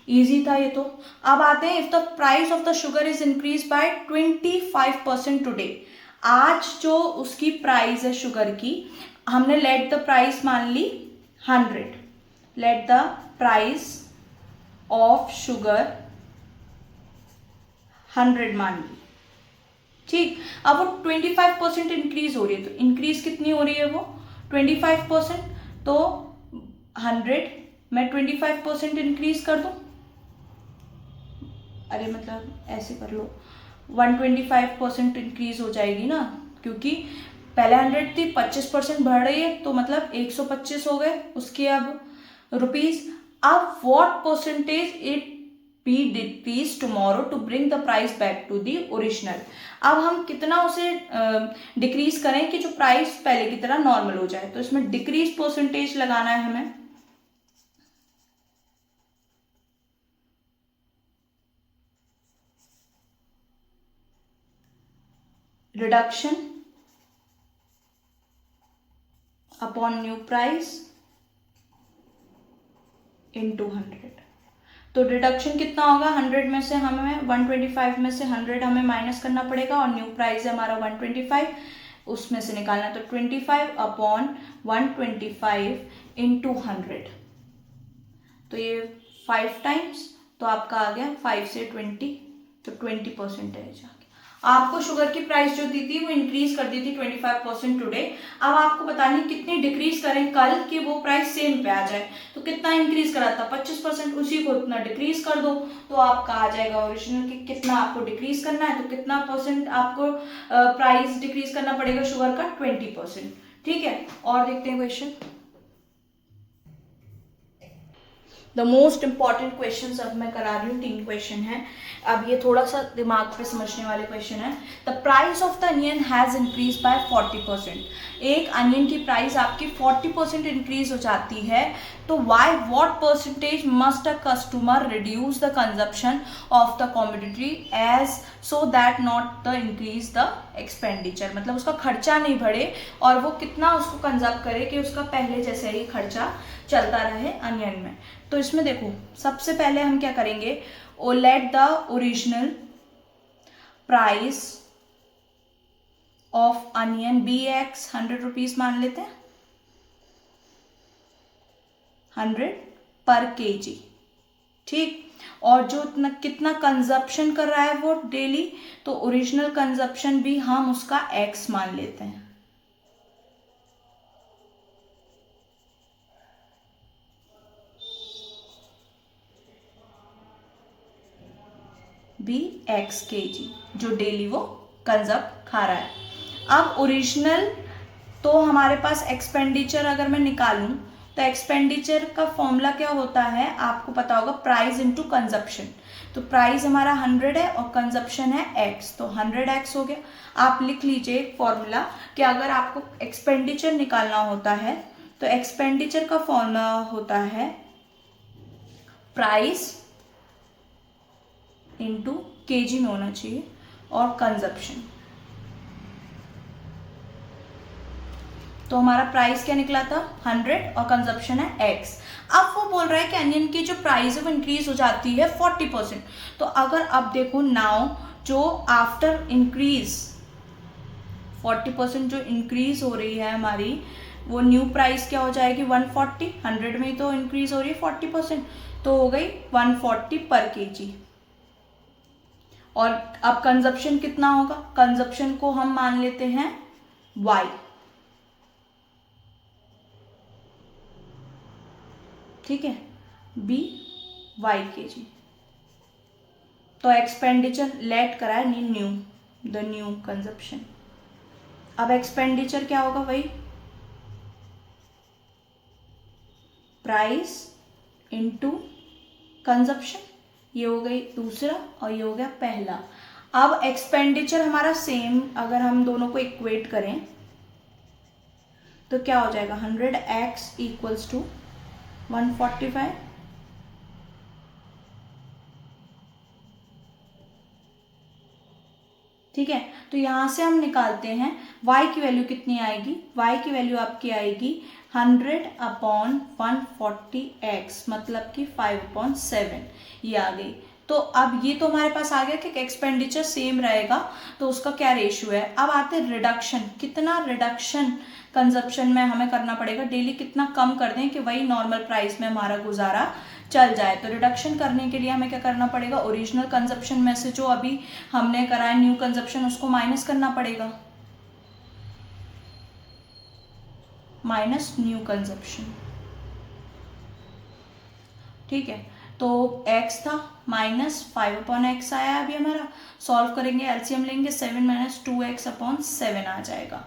ईजी था ये तो। अब आते हैं, if the price of the sugar is increase by 25% today, आज जो उसकी प्राइस है शुगर की, हमने लेट द प्राइस मान ली 100, let the price of sugar 100 मान ली, ठीक, अब वो 25% इंक्रीज हो रही है, तो इंक्रीज कितनी हो रही है वो 25%, तो 100 मैं 25% इंक्रीज कर दूं, अरे मतलब ऐसे कर लो, 125% इंक्रीज हो जाएगी ना, क्योंकि पहले 100 थी, 25% बढ़ रही है, तो मतलब 125 हो गए उसके अब रुपीज। अब what percentage it be decrease tomorrow to bring the price back to the original. अब हम कितना उसे डिक्रीज करें कि जो प्राइस पहले की तरह नॉर्मल हो जाए, तो इसमें डिक्रीज परसेंटेज लगाना है हमें। Reduction upon new price into 100, तो डिडक्शन कितना होगा, 100 में से हमें 125 में से 100 हमें माइनस करना पड़ेगा, और न्यू प्राइस है हमारा 125, उसमें से निकालना, तो 25 अपॉन 125 इंटू 100, तो ये 5 टाइम्स, तो आपका आ गया 5 से 20, तो 20% आपको शुगर की प्राइस जो दी थी वो इंक्रीज कर दी थी 25% टुडे। अब आपको बतानी कितनी डिक्रीज करें कल कि वो प्राइस सेम पे आ जाए, तो कितना इंक्रीज करा था 25%, उसी को इतना डिक्रीज कर दो, तो आपका आ जाएगा ओरिजिनल की कितना आपको डिक्रीज करना है, तो कितना परसेंट आपको प्राइस डिक्रीज करना पड़ेगा शुगर का 20%। ठीक है, और देखते हैं question. The most important question अब मैं करा रही हूँ, 3 क्वेश्चन है, अब ये थोड़ा सा दिमाग पे समझने वाले क्वेश्चन है। The price of the onion has increase by 40%, एक अनियन की प्राइस आपकी 40% इंक्रीज हो जाती है, तो why what percentage must a customer reduce the consumption of the commodity as so that not the increase the expenditure, मतलब उसका खर्चा नहीं बढ़े और वो कितना उसको कंजप्ट करे कि उसका पहले जैसे ही खर्चा चलता रहे अनियन में। तो इसमें देखो सबसे पहले हम क्या करेंगे, oh let the original price of onion be x 100 rupees मान लेते हैं, 100 पर केजी, ठीक, और जो कितना कंजप्शन कर रहा है वो डेली, तो ओरिजिनल कंजप्शन भी हम उसका एक्स मान लेते हैं, बी एक्स के जी, जो डेली वो कंजप्ट खा रहा है। अब ओरिजिनल, तो हमारे पास एक्सपेंडिचर अगर मैं निकालूं तो एक्सपेंडिचर का फॉर्मूला क्या होता है आपको पता होगा, प्राइस इनटू कंजप्शन, तो प्राइस हमारा 100 है और कंजप्शन है x, तो 100x हो गया। आप लिख लीजिए एक फॉर्मूला कि अगर आपको एक्सपेंडिचर निकालना होता है तो एक्सपेंडिचर का फॉर्मूला होता है प्राइस इंटू केजी में होना चाहिए और कंजप्शन, तो हमारा प्राइस क्या निकला था 100 और कंजप्शन है x। अब वो बोल रहा है कि अनियन की जो प्राइस है वो इंक्रीज हो जाती है 40%, तो अगर अब देखो नाउ जो आफ्टर इंक्रीज 40% जो इंक्रीज हो रही है हमारी, वो न्यू प्राइस क्या हो जाएगी 140, 100 में ही तो इंक्रीज हो रही है 40%, तो हो गई 140 पर केजी। और अब कंजप्शन कितना होगा, कंजप्शन को हम मान लेते हैं y, ठीक है, बी वाई के जी, तो एक्सपेंडिचर लेट करा है न्यू, द न्यू कंजप्शन। अब एक्सपेंडिचर क्या होगा, वही प्राइस इनटू कंजप्शन, ये हो गई दूसरा और ये हो गया पहला। अब एक्सपेंडिचर हमारा सेम, अगर हम दोनों को इक्वेट करें तो क्या हो जाएगा 100x इक्वल्स टू 145, ठीक है, तो यहां से हम निकालते हैं y की वैल्यू कितनी आएगी, y की वैल्यू आपकी आएगी 100 अपॉन 140x, मतलब कि 5/7, ये आ गई। तो अब ये तो हमारे पास आ गया कि एक्सपेंडिचर सेम रहेगा, तो उसका क्या रेशियो है। अब आते हैं रिडक्शन, कितना रिडक्शन कंजप्शन में हमें करना पड़ेगा, डेली कितना कम कर दें कि वही नॉर्मल प्राइस में हमारा गुजारा चल जाए। तो रिडक्शन करने के लिए हमें क्या करना पड़ेगा, ओरिजिनल कंजप्शन में से जो अभी हमने करा है न्यू कंजप्शन उसको माइनस करना पड़ेगा, माइनस न्यू कंजप्शन। ठीक है, तो x था माइनस 5/x आया अभी हमारा, सॉल्व करेंगे एलसीएम लेंगे 7 माइनस 2x/7 आ जाएगा।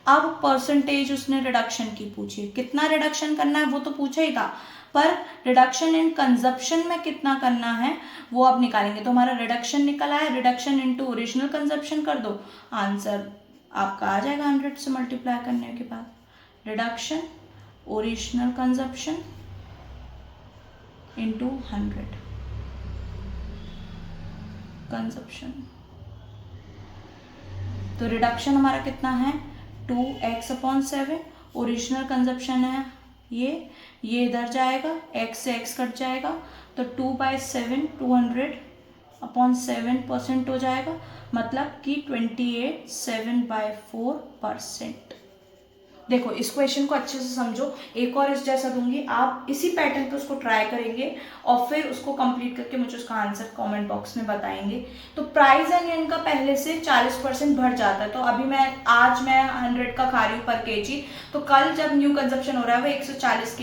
अब परसेंटेज उसने रिडक्शन की पूछी, कितना रिडक्शन करना है वो तो पूछा ही था, पर रिडक्शन इन कंजप्शन में कितना करना है वो अब निकालेंगे। तो हमारा रिडक्शन निकल आया, रिडक्शन इनटू ओरिजिनल कंजप्शन कर दो, आंसर आपका आ जाएगा 100 से मल्टीप्लाई करने के बाद। Reduction original consumption into 100 consumption. तो रिडक्शन हमारा कितना है 2x/7, ओरिजिनल कंजप्शन है ये इधर जाएगा, x से x कट जाएगा, तो 2/7 200/7% हो जाएगा, मतलब कि 28 7/4%। देखो इस क्वेश्चन को अच्छे से समझो, एक और इस जैसा दूंगी, आप इसी पैटर्न पे उसको ट्राई करेंगे और फिर उसको कंप्लीट करके मुझे उसका आंसर कमेंट बॉक्स में बताएंगे। तो प्राइस एंड इनका पहले से 40% बढ़ जाता है, तो अभी आज मैं 100 का खा रही हूँ पर केजी, तो कल जब न्यू कंजप्शन हो रहा है वो 140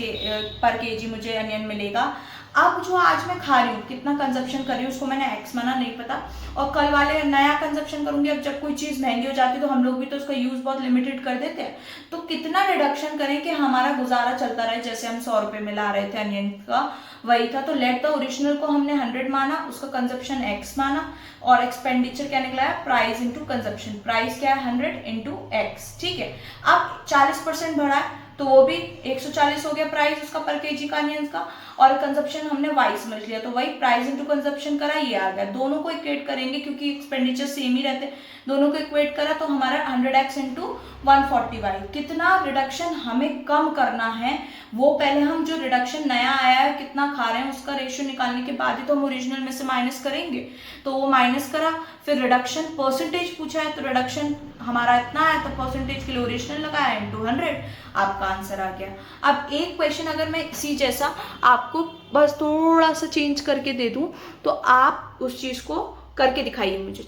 पर केजी मुझे अनियन मिलेगा। अब जो आज मैं खा रही हूँ कितना कंजप्शन कर रही हूँ उसको मैंने एक्स माना, नहीं पता, और कल वाले नया कंजप्शन करूंगी। अब जब कोई चीज़ महंगी हो जाती है तो हम लोग भी तो उसका यूज़ बहुत लिमिटेड कर देते हैं, तो कितना रिडक्शन करें कि हमारा गुजारा चलता रहे। जैसे हम 100 रुपये में ला रहे थे अनियन का, वही था। तो लेट द ओरिजिनल को हमने 100 माना, उसका कंजप्शन एक्स माना, और एक्सपेंडिचर क्या निकला है प्राइस इंटू कंजप्शन। प्राइस क्या है 100 इंटू एक्स। ठीक है, अब 40% बढ़ा है तो वो भी 140 हो गया प्राइस उसका पर केजी का अनियंस का, और कंजप्शन हमने वाई समझ लिया, तो वही प्राइस इंटू कंजप्शन करा, ये आ गया। दोनों को इक्वेट करेंगे क्योंकि एक्सपेंडिचर सेम ही रहते, दोनों को इक्वेट करा तो हमारा 100x इंटू 140y। कितना रिडक्शन हमें कम करना है वो पहले हम जो रिडक्शन नया आया है कितना खा रहे हैं उसका रेशियो निकालने के बाद ही तो हम ओरिजिनल में से माइनस करेंगे। तो वो माइनस करा, फिर रिडक्शन परसेंटेज पूछा है तो रिडक्शन हमारा इतना है तो परसेंटेज के लिए ओरिजिनल लगाया इंटू 100, आपका आंसर आ गया। अब एक क्वेश्चन अगर मैं इसी जैसा आपको बस थोड़ा सा चेंज करके दे दूं तो आप उस चीज को करके दिखाइए मुझे।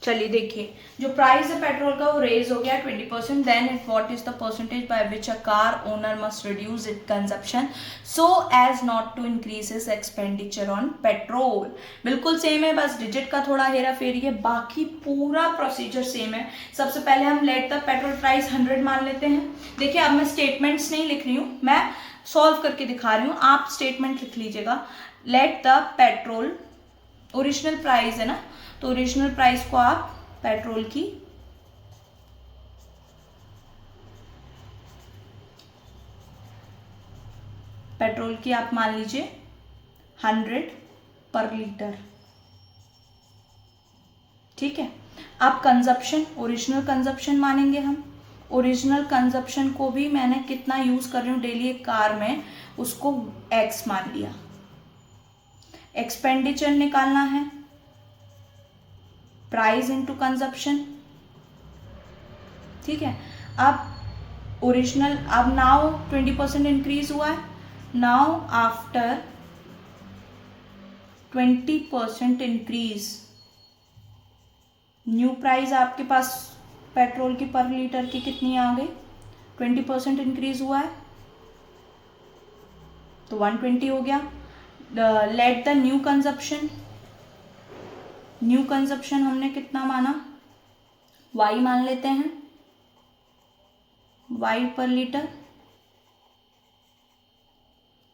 चलिए देखिए, जो प्राइस है पेट्रोल का वो रेज हो गया 20%, then it what is the percentage by which a car owner must reduce it consumption so as not to increase his expenditure on petrol. बिल्कुल सेम है, बस डिजिट का थोड़ा हेरा फेरी है, बाकी पूरा प्रोसीजर सेम है। सबसे पहले हम लेट द पेट्रोल प्राइस 100 मान लेते हैं। देखिए अब मैं स्टेटमेंट्स नहीं लिख रही हूँ, मैं सॉल्व करके दिखा रही हूँ, आप स्टेटमेंट लिख लीजिएगा। Let the petrol, original price है ना, तो ओरिजिनल प्राइस को आप पेट्रोल की आप मान लीजिए 100 पर लीटर। ठीक है, अब कंजप्शन ओरिजिनल कंजप्शन मानेंगे हम। ओरिजिनल कंजप्शन को भी मैंने कितना यूज कर रही हूँ डेली एक कार में, उसको एक्स मान लिया। एक्सपेंडिचर निकालना है प्राइस इंटू कंजप्शन। ठीक है, अब ओरिजिनल, अब नाउ 20% इंक्रीज हुआ है, now after 20% increase, new price आपके पास पेट्रोल की पर लीटर की कितनी आ गई, 20% इंक्रीज हुआ है तो 120 हो गया। Let the new consumption, new consumption हमने कितना माना, y मान लेते हैं, y पर लीटर।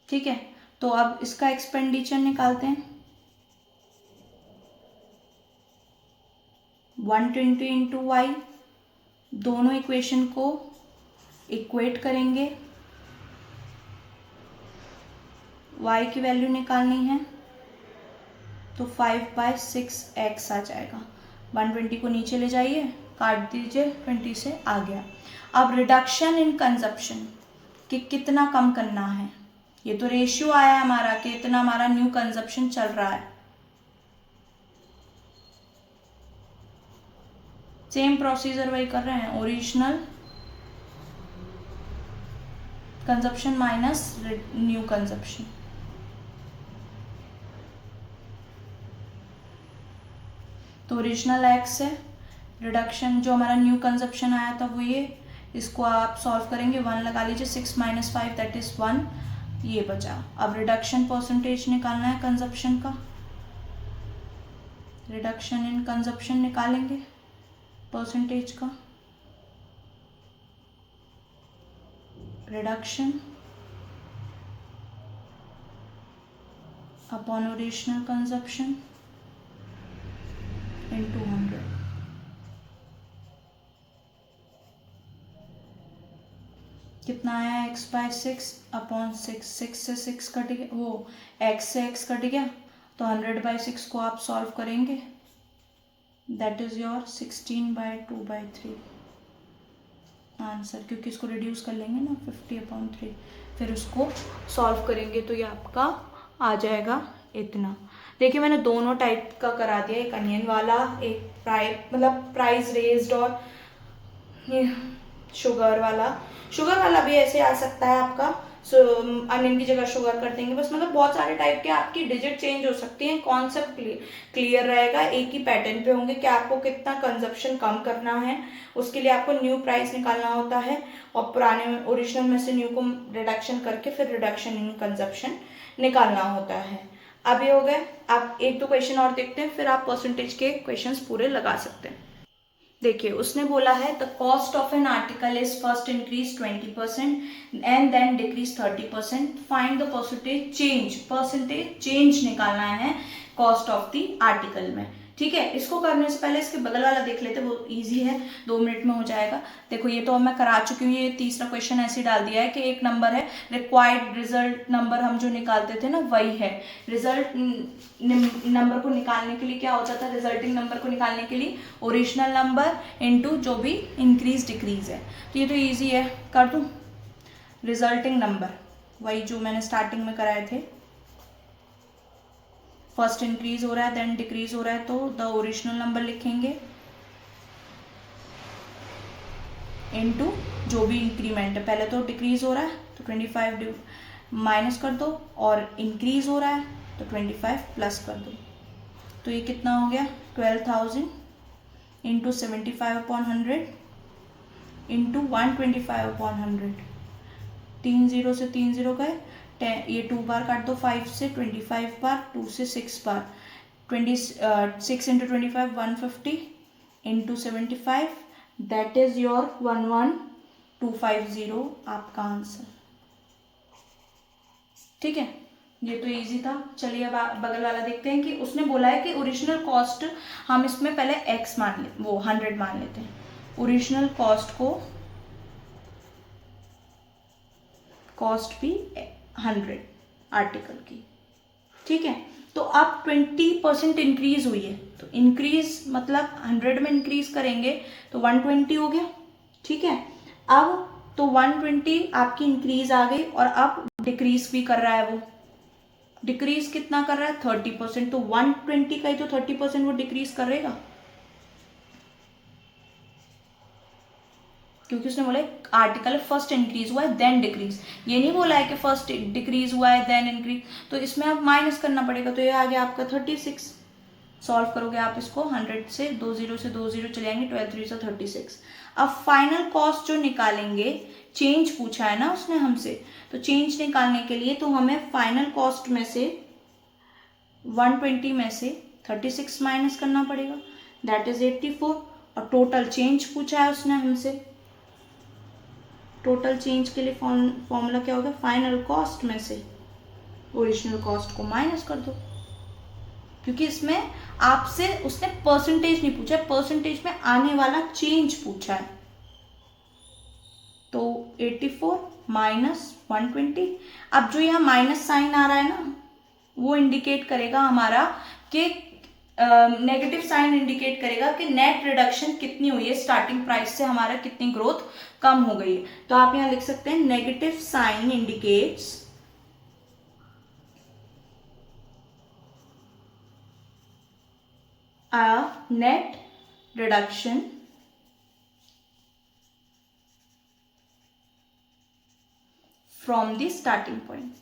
ठीक है, तो अब इसका एक्सपेंडिचर निकालते हैं, 120 इंटू वाई, दोनों इक्वेशन को इक्वेट करेंगे, y की वैल्यू निकालनी है तो 5/6x आ जाएगा। 120 को नीचे ले जाइए, काट दीजिए, 20 से आ गया। अब रिडक्शन इन कंजप्शन कि कितना कम करना है, ये तो रेशियो आया हमारा कि इतना हमारा न्यू कंजप्शन चल रहा है। सेम प्रोसीजर वही कर रहे हैं, original consumption minus new consumption. तो ओरिजिनल एक्स है, रिडक्शन जो हमारा न्यू कंजप्शन आया था वो ये, इसको आप सॉल्व करेंगे, 1 लगा लीजिए, 6 - 5 दैट इज 1, ये बचा। अब रिडक्शन परसेंटेज निकालना है कंजप्शन का, रिडक्शन इन कंजप्शन निकालेंगे परसेंटेज का, reduction upon original consumption into 100। कितना आया, x/6 अपॉन 6, 6 से 6 कट गया, वो x से x कट गया, तो 100/6 को आप सॉल्व करेंगे, दैट इज योर 16/2/3 आंसर, क्योंकि इसको रिड्यूस कर लेंगे ना 50/3, फिर उसको सॉल्व करेंगे तो ये आपका आ जाएगा इतना। देखिए मैंने दोनों टाइप का करा दिया, एक अनियन वाला, एक प्राइस रेज्ड, और ये शुगर वाला भी ऐसे आ सकता है आपका, अनियन की जगह शुगर कर देंगे बस, मतलब बहुत सारे टाइप के आपकी डिजिट चेंज हो सकती हैं, कॉन्सेप्ट क्लियर रहेगा, एक ही पैटर्न पे होंगे कि आपको कितना कंजप्शन कम करना है, उसके लिए आपको न्यू प्राइस निकालना होता है, और पुराने ओरिजिनल में से न्यू को रिडक्शन करके फिर रिडक्शन इन कंजप्शन निकालना होता है। अब ये हो गए, आप एक दो क्वेश्चन और देखते हैं, फिर आप परसेंटेज के क्वेश्चंस पूरे लगा सकते हैं। देखिए उसने बोला है the cost of an article is first increase 20% and then decrease 30%, find the percentage change निकालना है कॉस्ट ऑफ द आर्टिकल में। ठीक है, इसको करने से पहले इसके बगल वाला देख लेते, वो इजी है, 2 मिनट में हो जाएगा। देखो ये तो मैं करा चुकी हूँ, ये तीसरा क्वेश्चन ऐसे डाल दिया है कि एक नंबर है, रिक्वायर्ड रिजल्ट नंबर हम जो निकालते थे ना वही है, रिजल्ट नंबर को निकालने के लिए क्या होता था, रिजल्टिंग नंबर को निकालने के लिए ओरिजिनल नंबर इनटू जो भी इंक्रीज डिक्रीज है, तो ये तो ईजी है, कर दूँ। रिजल्टिंग नंबर वही जो मैंने स्टार्टिंग में कराए थे, फर्स्ट इंक्रीज हो रहा है देन डिक्रीज हो रहा है, तो द ओरिजिनल नंबर लिखेंगे इनटू जो भी इंक्रीमेंट है, पहले तो डिक्रीज हो रहा है तो 25 माइनस कर दो, और इंक्रीज हो रहा है तो 25 प्लस कर दो, तो ये कितना हो गया 12,000 इंटू 75/100 इंटू 125/100, 3 0 से 3 0 गए, ये 2 बार काट दो, 5 से 25 बार, 2 से 6 बार, 6 into 25 150 into 75, that is your 11250 आपका आंसर। ठीक है, ये तो इजी था। चलिए अब बगल वाला देखते हैं कि उसने बोला है कि ओरिजिनल कॉस्ट हम इसमें पहले x मान ले, वो 100 मान लेते हैं, ओरिजिनल कॉस्ट को कॉस्ट भी 100 आर्टिकल की। ठीक है, तो अब 20% इंक्रीज हुई है, तो इंक्रीज मतलब 100 में इंक्रीज करेंगे तो 120 हो गया। ठीक है, अब तो 120 आपकी इंक्रीज आ गई, और अब डिक्रीज भी कर रहा है, वो डिक्रीज कितना कर रहा है 30%, तो 120 का ही तो 30% वो डिक्रीज करेगा, क्योंकि उसने बोला आर्टिकल फर्स्ट इंक्रीज हुआ है देन डिक्रीज, ये नहीं बोला है कि फर्स्ट डिक्रीज हुआ है देन इंक्रीज, तो इसमें अब माइनस करना पड़ेगा, तो ये आ गया आपका 36। सॉल्व करोगे आप इसको, 100 से 2 0 से 2 0 चले आएंगे, 12 3 से 36। अब फाइनल कॉस्ट जो निकालेंगे, चेंज पूछा है ना उसने हमसे, तो चेंज निकालने के लिए तो हमें फाइनल कॉस्ट में से 120 में से 36 माइनस करना पड़ेगा, दैट इज 84, और टोटल चेंज पूछा है उसने हमसे, टोटल चेंज के लिए फॉर्मूला क्या होगा, फाइनल कॉस्ट में से ओरिजिनल कॉस्ट को माइनस कर दो, क्योंकि इसमें आपसे उसने परसेंटेज नहीं पूछा, परसेंटेज में आने वाला चेंज पूछा है, तो 84 माइनस 120। अब जो यहाँ माइनस साइन आ रहा है ना, वो इंडिकेट करेगा हमारा कि नेगेटिव साइन इंडिकेट करेगा कि नेट रिडक्शन कितनी हुई है, स्टार्टिंग प्राइस से हमारा कितनी ग्रोथ कम हो गई है, तो आप यहां लिख सकते हैं negative sign indicates a net reduction from the starting point.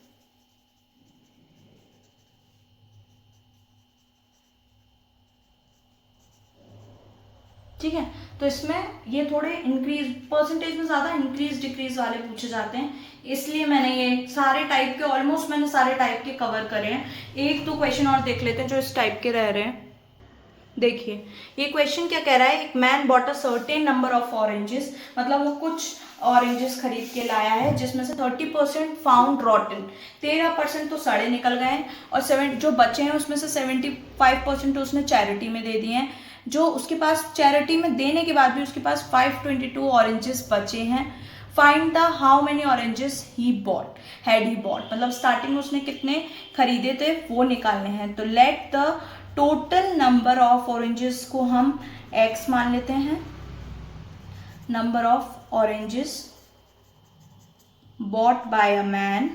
ठीक है। तो इसमें ये थोड़े इंक्रीज परसेंटेज में ज़्यादा इंक्रीज डिक्रीज वाले पूछे जाते हैं, इसलिए मैंने ये सारे टाइप के ऑलमोस्ट मैंने सारे टाइप के कवर करे हैं। एक दो क्वेश्चन और देख लेते हैं जो इस टाइप के रह रहे हैं। देखिए ये क्वेश्चन क्या कह रहा है, एक man bought a certain number of oranges, मतलब वो कुछ ऑरेंजेस खरीद के लाया है जिसमें से 30% फाउंड रॉटन, 13% तो सड़े निकल गए हैं, और जो बचे हैं उसमें से 75% तो उसने चैरिटी में दे दिए हैं। जो उसके पास चैरिटी में देने के बाद भी उसके पास 522 ऑरेंजेस बचे हैं। Find the how many oranges he bought, had he bought, मतलब स्टार्टिंग में उसने कितने खरीदे थे वो निकालने हैं। तो let the total number of oranges को हम x मान लेते हैं, number of oranges bought by a man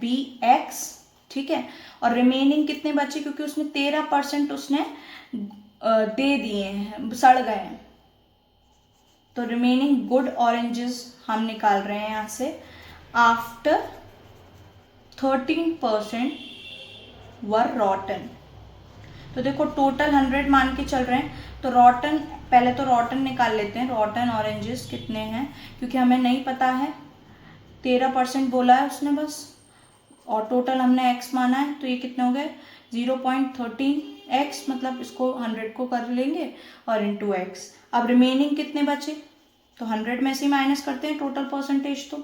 B x, ठीक है। और रिमेनिंग कितने बचे, क्योंकि उसने 13% उसने दे दिए हैं, सड़ गए हैं, तो रिमेनिंग गुड ऑरेंजेस हम निकाल रहे हैं यहाँ से। आफ्टर 13% वर रॉटन, तो देखो टोटल 100 मान के चल रहे हैं, तो रॉटन, पहले तो रॉटन निकाल लेते हैं, रॉटन ऑरेंजेस कितने हैं, क्योंकि हमें नहीं पता है, 13% बोला है उसने बस, और टोटल हमने x माना है, तो ये कितने हो गए 0.13x, मतलब इसको 100 को कर लेंगे और इंटू x। अब रिमेनिंग कितने बचे, तो 100 में से माइनस करते हैं टोटल परसेंटेज, तो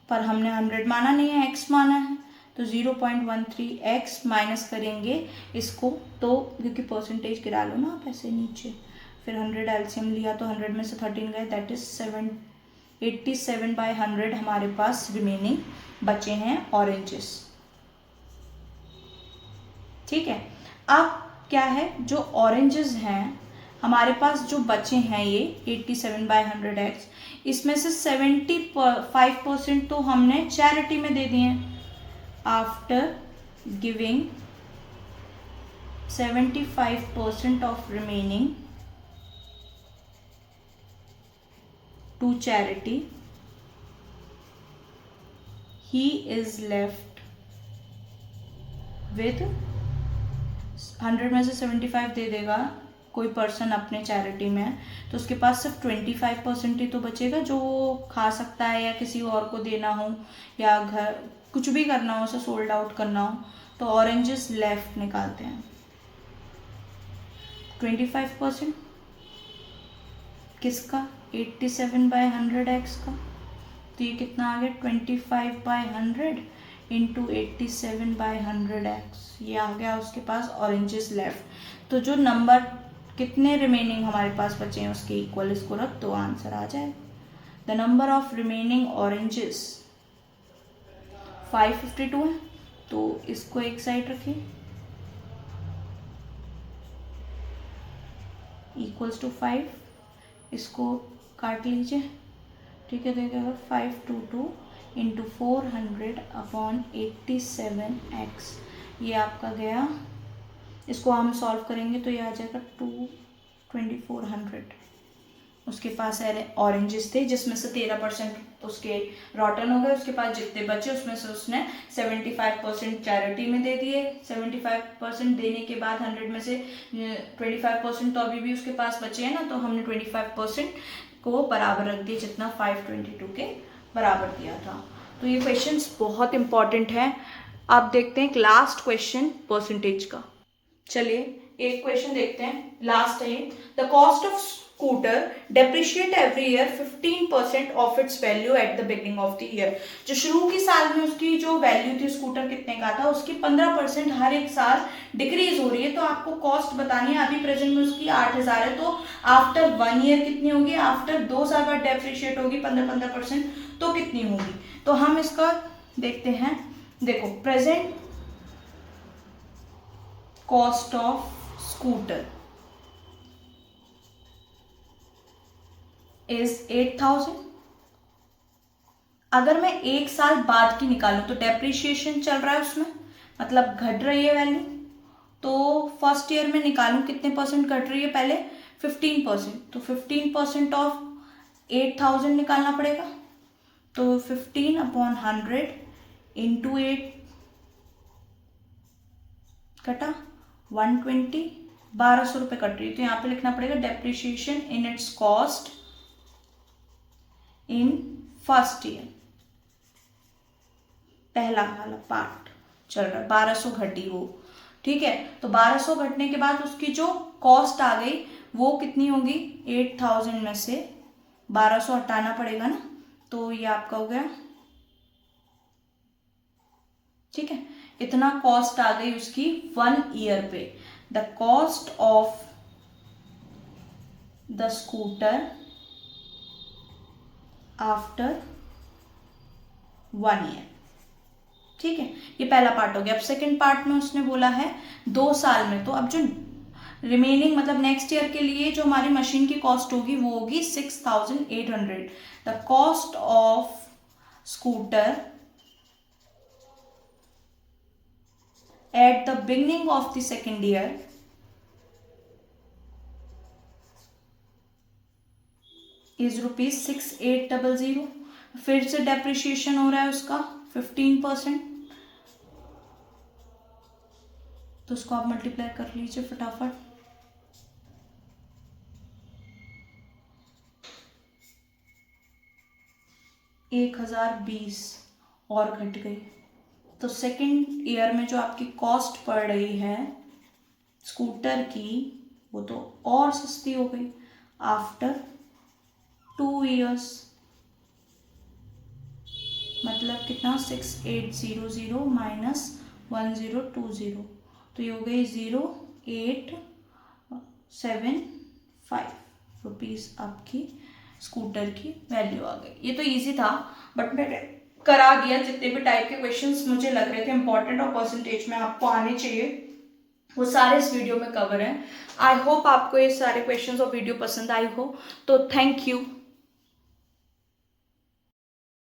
पर हमने 100 माना नहीं है, x माना है, तो 0.13x माइनस करेंगे इसको, तो क्योंकि परसेंटेज गिरा लो ना आप ऐसे नीचे, फिर 100 एलसीएम लिया तो 100 में से 13 गए, दैट इज 87/100 हमारे पास रिमेनिंग बचे हैं ऑरेंजेस, ठीक है। अब क्या है, जो ऑरेंजेस हैं हमारे पास जो बचे हैं ये 87/100x, इसमें से 75% तो हमने चैरिटी में दे दिए हैं। After giving 75% of remaining to charity, he is left with 100 में से 75 दे देगा कोई पर्सन अपने चैरिटी में, तो उसके पास सिर्फ 25% ही तो बचेगा जो वो खा सकता है, या किसी और को देना हो, या घर कुछ भी करना हो, उसे सोल्ड आउट करना हो, तो ऑरेंजेस लेफ्ट निकालते हैं। 25% किसका, 87/100x का, तो ये कितना आ गया 25/100 इंटू 87/100x, ये आ गया उसके पास ऑरेंजेस लेफ्ट। तो जो नंबर कितने रिमेनिंग हमारे पास बचे हैं उसके इक्वल इसको रख दो, आंसर आ जाए। The number of remaining oranges 552 है, तो इसको एक साइड रखिए, इक्वल्स टू 5, इसको काट लीजिए, ठीक है। देखिएगा 522 इंटू 400/87x, ये आपका गया, इसको हम सॉल्व करेंगे तो ये आ जाएगा 2400। उसके पास ऑरेंजेस थे जिसमें से 13% उसके रॉटन हो गए, उसके पास जितने बचे उसमें से उसने 75% चैरिटी में दे दिए। 75% देने के बाद 100 में से 25% तो अभी भी उसके पास बचे हैं ना, तो हमने 25% को बराबर रख दिया जितना 522 के बराबर दिया था। तो ये क्वेश्चंस बहुत इंपॉर्टेंट है। अब देखते हैं लास्ट क्वेश्चन परसेंटेज का। चलिए एक क्वेश्चन देखते हैं, लास्ट है। The cost of scooter depreciate every year 15% of its value at the beginning of the year. जो शुरू की साल में उसकी जो वैल्यू थी स्कूटर कितने का था, उसकी 15% हर एक साल डिक्रीज हो रही है। तो आपको कॉस्ट बतानी है, अभी प्रेजेंट में उसकी 8000 है, तो आफ्टर 1 ईयर कितनी होगी, आफ्टर 2 साल बाद डेप्रिशिएट होगी 15% तो कितनी होगी। तो हम इसका देखते हैं। देखो present cost of scooter is 8000। अगर मैं एक साल बाद की निकालूं तो डेप्रिशिएशन चल रहा है उसमें, मतलब घट रही है वैल्यू, तो फर्स्ट ईयर में निकालूं कितने परसेंट घट रही है, पहले 15%, तो 15% ऑफ 8000 निकालना पड़ेगा। तो 15/100 इंटू 8 कटा 120, 1200 रुपये कट रही है, तो यहाँ पे लिखना पड़ेगा depreciation in its cost in first year. पहला वाला पार्ट चल रहा है, 1200 घटी वो, ठीक है। तो 1200 घटने के बाद उसकी जो कॉस्ट आ गई वो कितनी होगी, 8000 में से 1200 हटाना पड़ेगा ना, तो ये आपका हो गया, ठीक है। इतना कॉस्ट आ गई उसकी 1 ईयर पे। The cost of the scooter after 1 year, ठीक है। ये पहला पार्ट हो गया। अब सेकंड पार्ट में उसने बोला है 2 साल में, तो अब जो रिमेनिंग मतलब नेक्स्ट ईयर के लिए जो हमारी मशीन की कॉस्ट होगी वो होगी 6800। The cost of scooter at the beginning of the second year is ₹6800। फिर से डेप्रिशिएशन हो रहा है उसका 15%, तो उसको आप मल्टीप्लाई कर लीजिए फटाफट। $1020 और घट गई, तो सेकेंड ईयर में जो आपकी कॉस्ट पड़ रही है स्कूटर की वो तो और सस्ती हो गई आफ्टर 2 ईयर्स। मतलब कितना, 6800 माइनस 1020, तो ये हो गई 0875 रुपीज़ आपकी स्कूटर की वैल्यू आ गई। ये तो इजी था, बट मैंने करा दिया। जितने भी टाइप के क्वेश्चंस मुझे लग रहे थे इंपॉर्टेंट और परसेंटेज में आपको आने चाहिए वो सारे इस वीडियो में कवर हैं। आई होप आपको ये सारे क्वेश्चंस और वीडियो पसंद आई हो, तो थैंक यू।